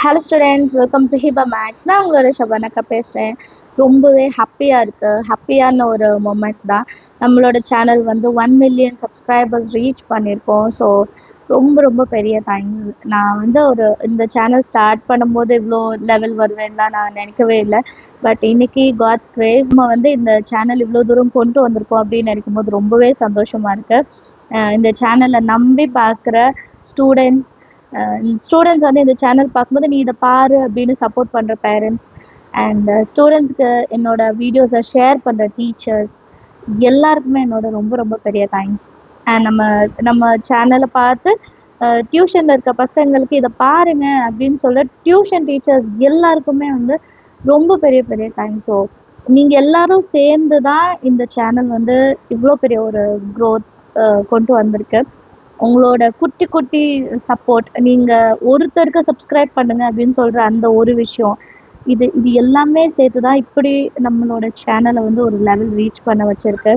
Hello students, welcome to Hiba maths. நான் உங்களோட ஷபானாக்கா பேசுகிறேன். ரொம்பவே ஹாப்பியான ஒரு மொமெண்ட் தான். நம்மளோட சேனல் வந்து 1 மில்லியன் சப்ஸ்கிரைபர்ஸ் ரீச் பண்ணியிருக்கோம். ஸோ ரொம்ப ரொம்ப பெரிய தேங்க்ஸ். நான் வந்து இந்த சேனல் ஸ்டார்ட் பண்ணும்போது இவ்வளோ லெவல் வருவேன்லாம் நான் நினைக்கவே இல்லை. பட் இன்னைக்கு காட்ஸ் கிரேஸ் நம்ம வந்து இந்த சேனல் இவ்வளோ தூரம் கொண்டு வந்திருக்கோம் அப்படின்னு நினைக்கும் போது ரொம்பவே சந்தோஷமாக இருக்குது. இந்த சேனலை நம்பி பார்க்குற ஸ்டூடெண்ட்ஸ் வந்து இந்த சேனல் பார்க்கும்போது நீ இதை பாரு அப்படின்னு சப்போர்ட் பண்ணுற பேரண்ட்ஸ் அண்ட் ஸ்டூடெண்ட்ஸ்க்கு என்னோட வீடியோஸை ஷேர் பண்ணுற டீச்சர்ஸ் எல்லாருக்குமே என்னோட ரொம்ப ரொம்ப பெரிய தேங்க்ஸ். அண்ட் நம்ம சேனலை பார்த்து டியூஷனில் இருக்க பசங்களுக்கு இதை பாருங்க அப்படின்னு சொல்கிற டியூஷன் டீச்சர்ஸ் எல்லாருக்குமே வந்து ரொம்ப பெரிய பெரிய தேங்க்ஸ். ஸோ நீங்கள் எல்லாரும் சேர்ந்து தான் இந்த சேனல் வந்து இவ்வளோ பெரிய ஒரு க்ரோத் கொண்டு வந்திருக்கு. உங்களோட குட்டி குட்டி சப்போர்ட், நீங்கள் ஒருத்தருக்கு சப்ஸ்கிரைப் பண்ணுங்க அப்படின்னு சொல்கிற அந்த ஒரு விஷயம், இது எல்லாமே சேர்த்து தான் இப்படி நம்மளோட சேனலை வந்து ஒரு லெவல் ரீச் பண்ண வச்சிருக்கு.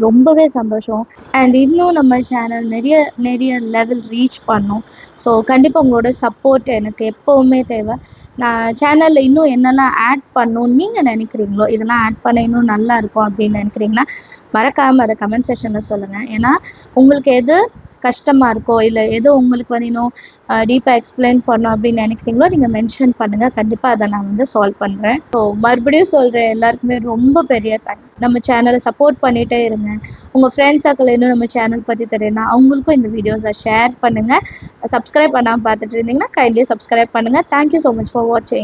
ரொம்பவே சந்தோஷம். அண்ட் இன்னும் நம்ம சேனல் நிறைய நிறைய லெவல் ரீச் பண்ணும். ஸோ கண்டிப்பாக உங்களோட சப்போர்ட் எனக்கு எப்போவுமே தேவை. நான் சேனலில் இன்னும் என்னெல்லாம் ஆட் பண்ணணும்னு நீங்கள் நினைக்கிறீங்களோ, இதெல்லாம் ஆட் பண்ண இன்னும் நல்லா இருக்கும் அப்படின்னு நினைக்கிறீங்கன்னா மறக்காமல் அதை கமெண்ட் செக்ஷனில் சொல்லுங்கள். ஏன்னா உங்களுக்கு எது கஷ்டமாக இருக்கோ, இல்லை எது உங்களுக்கு வந்து இன்னும் டீப்பாக எக்ஸ்பிளைன் பண்ணோம் அப்படின்னு நினைக்கிறீங்களோ நீங்கள் மென்ஷன் பண்ணுங்கள். கண்டிப்பாக அதை நான் வந்து சால்வ் பண்ணுறேன். ஸோ மறுபடியும் சொல்கிறேன், எல்லாருக்குமே ரொம்ப பெரிய தேங்க்ஸ். நம்ம சேனலை சப்போர்ட் பண்ணிகிட்டே இருங்க. உங்கள் ஃப்ரெண்ட்ஸ் சர்க்கிள் இன்னும் நம்ம சேனல் பற்றி தெரியும்னா அவங்களுக்கும் இந்த வீடியோஸை ஷேர் பண்ணுங்கள். சப்ஸ்கிரைப் பண்ணாமல் பார்த்துட்டு இருந்தீங்கன்னா கைண்ட்லி சப்ஸ்கிரைப் பண்ணுங்கள். தேங்க்யூ ஸோ மச் ஃபார் வாட்சிங்.